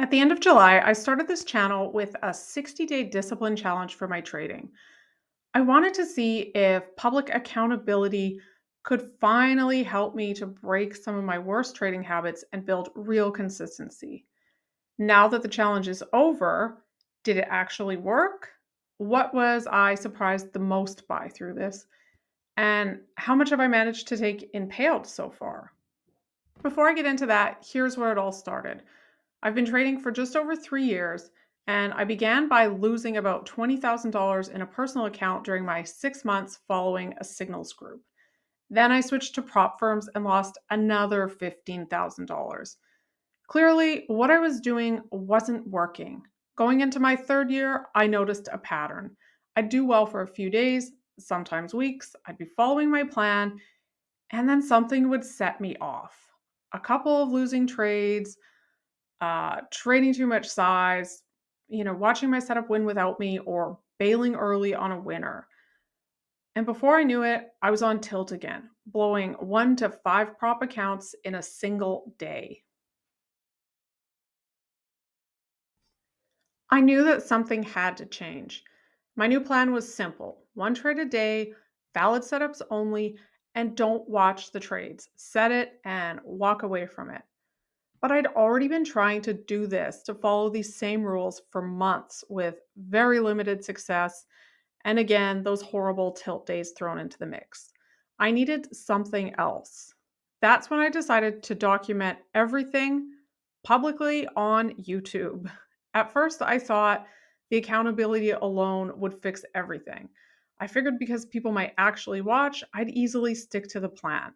At the end of July, I started this channel with a 60-day discipline challenge for my trading. I wanted to see if public accountability could finally help me to break some of my worst trading habits and build real consistency. Now that the challenge is over, did it actually work? What was I surprised the most by through this? And how much have I managed to take in payouts so far? Before I get into that, here's where it all started. I've been trading for just over 3 years, and I began by losing about $20,000 in a personal account during my 6 months following a signals group. Then I switched to prop firms and lost another $15,000. Clearly, what I was doing wasn't working. Going into my third year, I noticed a pattern. I'd do well for a few days, sometimes weeks. I'd be following my plan, and then something would set me off. A couple of losing trades, trading too much size, watching my setup win without me, or bailing early on a winner. And before I knew it, I was on tilt again, blowing 1 to 5 prop accounts in a single day. I knew that something had to change. My new plan was simple: one trade a day, valid setups only, and don't watch the trades. Set it and walk away from it. But I'd already been trying to do this, to follow these same rules for months with very limited success. And again, those horrible tilt days thrown into the mix. I needed something else. That's when I decided to document everything publicly on YouTube. At first, I thought the accountability alone would fix everything. I figured because people might actually watch, I'd easily stick to the plan.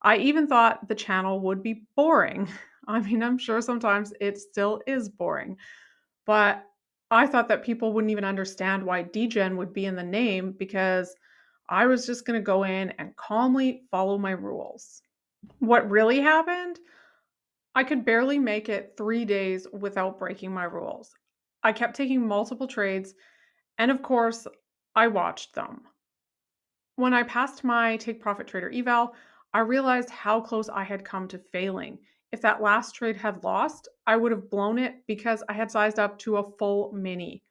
I even thought the channel would be boring. I mean, I'm sure sometimes it still is boring, but I thought that people wouldn't even understand why Degen would be in the name because I was just going to go in and calmly follow my rules. What really happened? I could barely make it 3 days without breaking my rules. I kept taking multiple trades, and of course, I watched them. When I passed my Take Profit Trader eval, I realized how close I had come to failing. If that last trade had lost, I would have blown it because I had sized up to a full mini.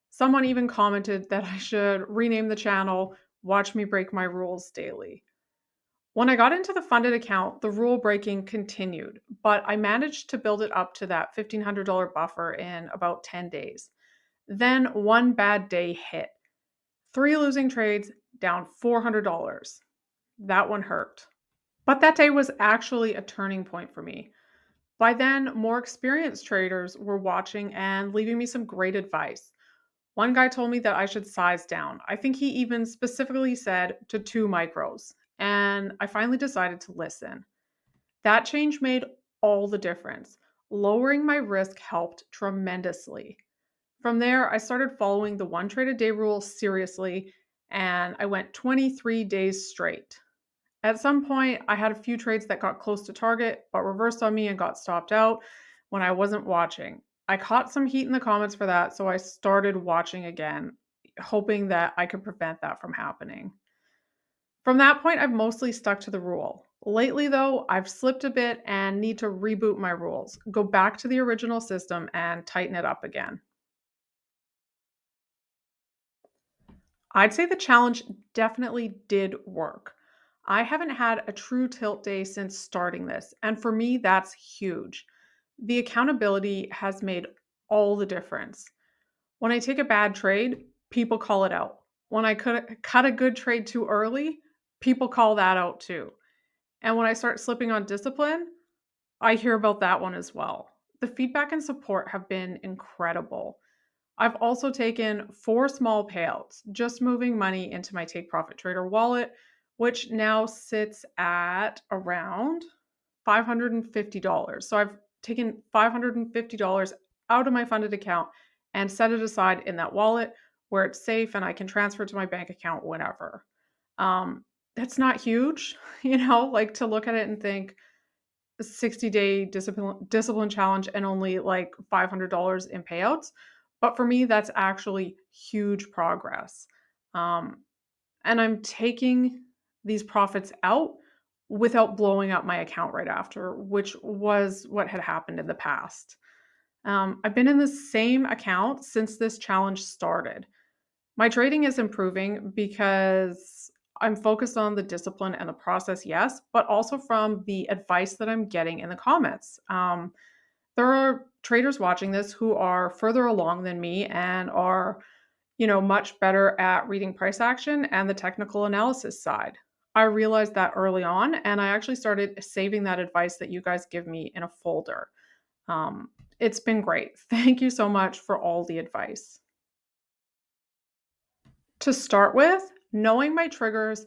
Someone even commented that I should rename the channel Watch Me Break My Rules Daily. When I got into the funded account, the rule breaking continued, but I managed to build it up to that $1,500 buffer in about 10 days. Then one bad day hit. 3 losing trades, down $400. That one hurt. But that day was actually a turning point for me. By then, more experienced traders were watching and leaving me some great advice. One guy told me that I should size down. I think he even specifically said to 2 micros. And I finally decided to listen. That change made all the difference. Lowering my risk helped tremendously. From there, I started following the one trade a day rule seriously, and I went 23 days straight. At some point, I had a few trades that got close to target, but reversed on me and got stopped out when I wasn't watching. I caught some heat in the comments for that, so I started watching again, hoping that I could prevent that from happening. From that point, I've mostly stuck to the rule. Lately, though, I've slipped a bit and need to reboot my rules, go back to the original system, and tighten it up again. I'd say the challenge definitely did work. I haven't had a true tilt day since starting this, and for me, that's huge. The accountability has made all the difference. When I take a bad trade, people call it out. When I cut a good trade too early, people call that out too. And when I start slipping on discipline, I hear about that one as well. The feedback and support have been incredible. I've also taken 4 small payouts, just moving money into my Take Profit Trader wallet, which now sits at around $550. So I've taken $550 out of my funded account and set it aside in that wallet where it's safe and I can transfer it to my bank account whenever. That's not huge, like to look at it and think 60-day discipline challenge and only like $500 in payouts. But for me, that's actually huge progress. Um, and I'm taking these profits out without blowing up my account right after, which was what had happened in the past. I've been in the same account since this challenge started. My trading is improving because I'm focused on the discipline and the process, yes, but also from the advice that I'm getting in the comments. There are traders watching this who are further along than me and are, much better at reading price action and the technical analysis side. I realized that early on, and I actually started saving that advice that you guys give me in a folder. Um, it's been great. Thank you so much for all the advice. To start with, knowing my triggers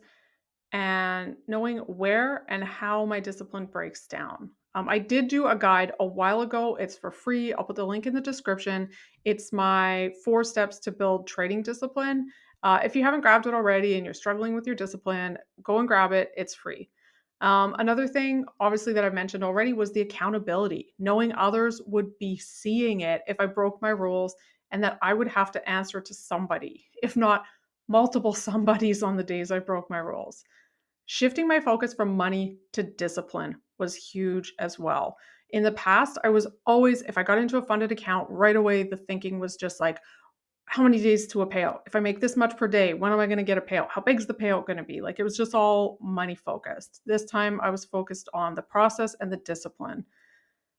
and knowing where and how my discipline breaks down. I did do a guide a while ago. It's for free. I'll put the link in the description. It's my 4 steps to build trading discipline. If you haven't grabbed it already and you're struggling with your discipline, go and grab it. It's free. Another thing, obviously, that I mentioned already was the accountability, knowing others would be seeing it if I broke my rules and that I would have to answer to somebody, if not multiple somebodies on the days I broke my rules. Shifting my focus from money to discipline was huge as well. In the past, I was always, if I got into a funded account right away, the thinking was just like, how many days to a payout? If I make this much per day, when am I going to get a payout? How big's the payout going to be? Like it was just all money focused. This time I was focused on the process and the discipline.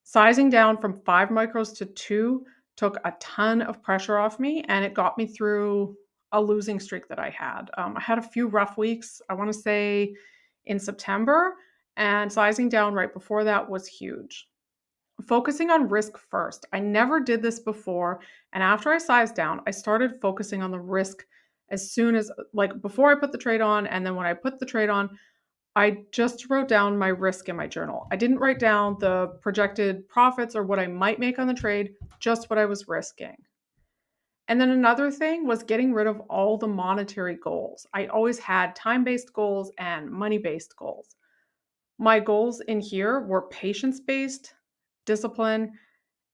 Sizing down from 5 micros to 2 took a ton of pressure off me and it got me through a losing streak that I had. I had a few rough weeks, I want to say in September, and sizing down right before that was huge. Focusing on risk first. I never did this before. And after I sized down, I started focusing on the risk as soon as, like, before I put the trade on. And then when I put the trade on, I just wrote down my risk in my journal. I didn't write down the projected profits or what I might make on the trade, just what I was risking. And then another thing was getting rid of all the monetary goals. I always had time based goals and money based goals. My goals in here were patience based, discipline,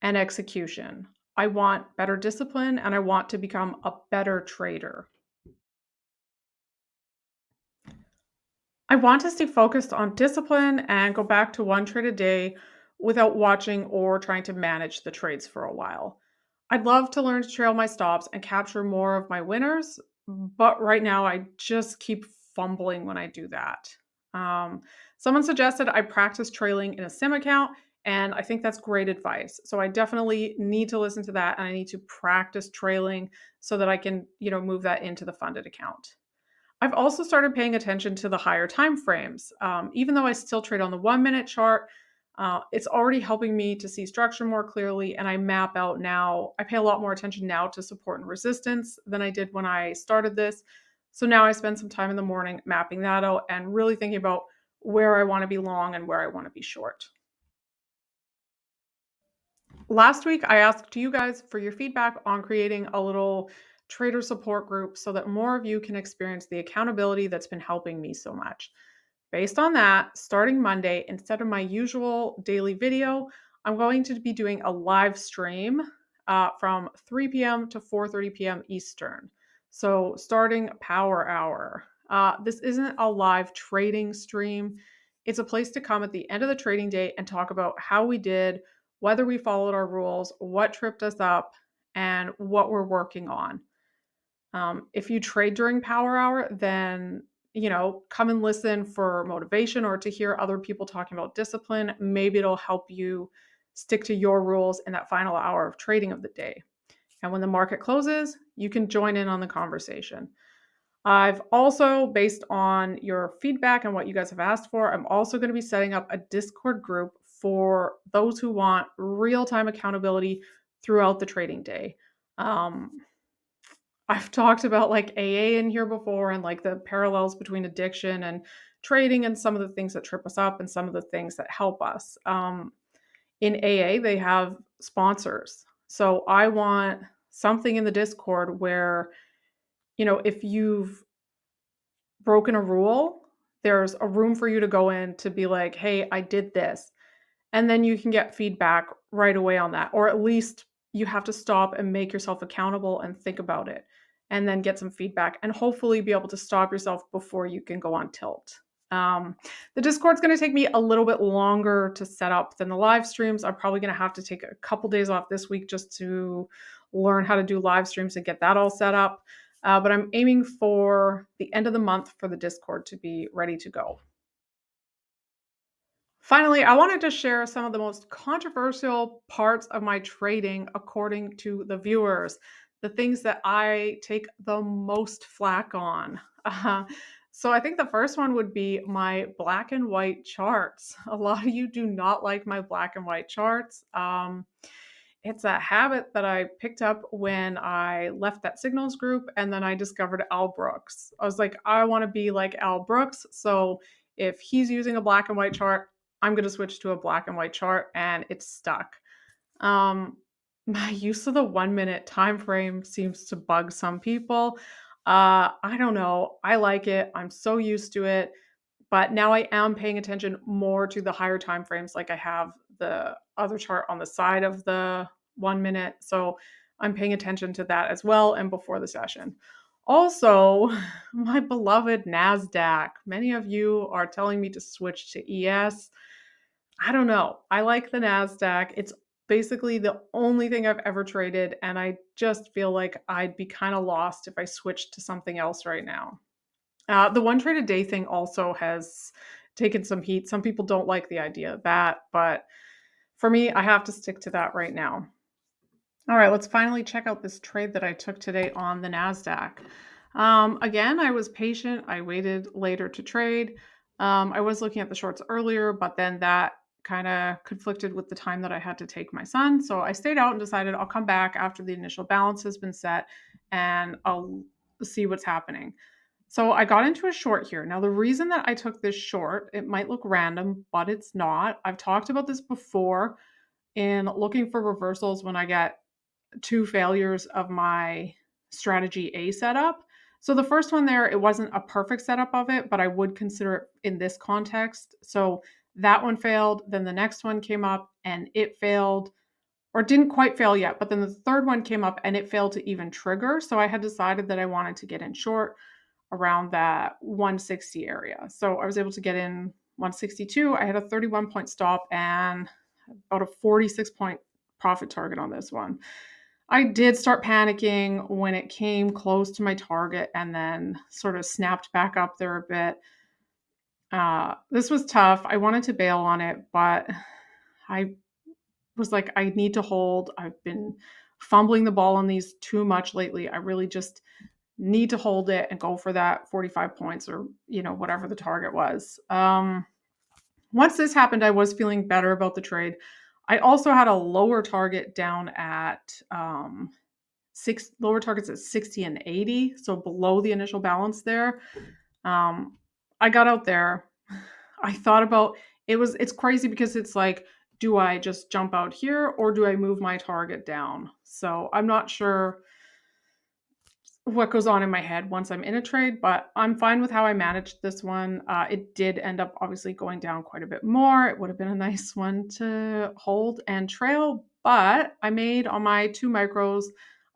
and execution. I want better discipline and I want to become a better trader. I want to stay focused on discipline and go back to one trade a day without watching or trying to manage the trades for a while. I'd love to learn to trail my stops and capture more of my winners, but right now I just keep fumbling when I do that. Um, Someone suggested I practice trailing in a sim account, and I think that's great advice. So I definitely need to listen to that, and I need to practice trailing so that I can, move that into the funded account. I've also started paying attention to the higher time frames. Even though I still trade on the 1 minute chart, it's already helping me to see structure more clearly. And I map out now. I pay a lot more attention now to support and resistance than I did when I started this. So now I spend some time in the morning mapping that out and really thinking about where I want to be long and where I want to be short. Last week, I asked you guys for your feedback on creating a little trader support group so that more of you can experience the accountability that's been helping me so much. Based on that, starting Monday, instead of my usual daily video, I'm going to be doing a live stream from 3 p.m. to 4:30 p.m. Eastern. So starting power hour. This isn't a live trading stream. It's a place to come at the end of the trading day and talk about how we did, whether we followed our rules, what tripped us up, and what we're working on. If you trade during power hour, then come and listen for motivation or to hear other people talking about discipline. Maybe it'll help you stick to your rules in that final hour of trading of the day. And when the market closes, you can join in on the conversation. I've also, based on your feedback and what you guys have asked for, I'm also going to be setting up a Discord group for those who want real time accountability throughout the trading day. Um, I've talked about like AA in here before and like the parallels between addiction and trading and some of the things that trip us up and some of the things that help us. In AA, they have sponsors. So I want something in the Discord where, if you've broken a rule, there's a room for you to go in to be like, hey, I did this. And then you can get feedback right away on that. Or at least you have to stop and make yourself accountable and think about it and then get some feedback and hopefully be able to stop yourself before you can go on tilt. Um, the Discord's going to take me a little bit longer to set up than the live streams. I'm probably going to have to take a couple days off this week just to learn how to do live streams and get that all set up. But I'm aiming for the end of the month for the Discord to be ready to go. Finally, I wanted to share some of the most controversial parts of my trading according to the viewers, the things that I take the most flack on. Uh, so I think the first one would be my black and white charts. A lot of you do not like my black and white charts. It's a habit that I picked up when I left that signals group and then I discovered Al Brooks. I was like, I want to be like Al Brooks. So if he's using a black and white chart, I'm going to switch to a black and white chart and it's stuck. Um, my use of the 1 minute time frame seems to bug some people. I don't know. I like it. I'm so used to it. But now I am paying attention more to the higher time frames, like I have the other chart on the side of the 1 minute. So I'm paying attention to that as well and before the session. Also, my beloved Nasdaq. Many of you are telling me to switch to ES. I don't know. I like the Nasdaq. It's basically the only thing I've ever traded, and I just feel like I'd be kind of lost if I switched to something else right now. The one trade a day thing also has taken some heat. Some people don't like the idea of that, but for me, I have to stick to that right now. All right, let's finally check out this trade that I took today on the NASDAQ. Again, I was patient. I waited later to trade. I was looking at the shorts earlier, but then that kind of conflicted with the time that I had to take my son. So I stayed out and decided I'll come back after the initial balance has been set and I'll see what's happening. So I got into a short here. Now, the reason that I took this short, it might look random, but it's not. I've talked about this before in looking for reversals when I get two failures of my strategy A setup. So the first one there, it wasn't a perfect setup of it, but I would consider it in this context. So that one failed. Then the next one came up and it failed or didn't quite fail yet. But then the third one came up and it failed to even trigger. So I had decided that I wanted to get in short around that 160 area. So I was able to get in 162. I had a 31 point stop and about a 46 point profit target on this one. I did start panicking when it came close to my target and then sort of snapped back up there a bit. This was tough. I wanted to bail on it, but I was like, I need to hold. I've been fumbling the ball on these too much lately. I really just need to hold it and go for that 45 points or, whatever the target was. Once this happened, I was feeling better about the trade. I also had a lower target down at lower targets at 60 and 80, so below the initial balance there. I got out there. I thought about it's crazy because it's like, do I just jump out here or do I move my target down? So I'm not sure what goes on in my head once I'm in a trade, but I'm fine with how I managed this one. It did end up obviously going down quite a bit more. It would have been a nice one to hold and trail, but I made on my two micros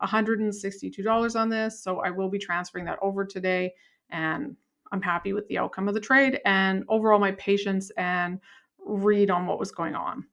$162 on this. So I will be transferring that over today and I'm happy with the outcome of the trade and overall my patience and read on what was going on.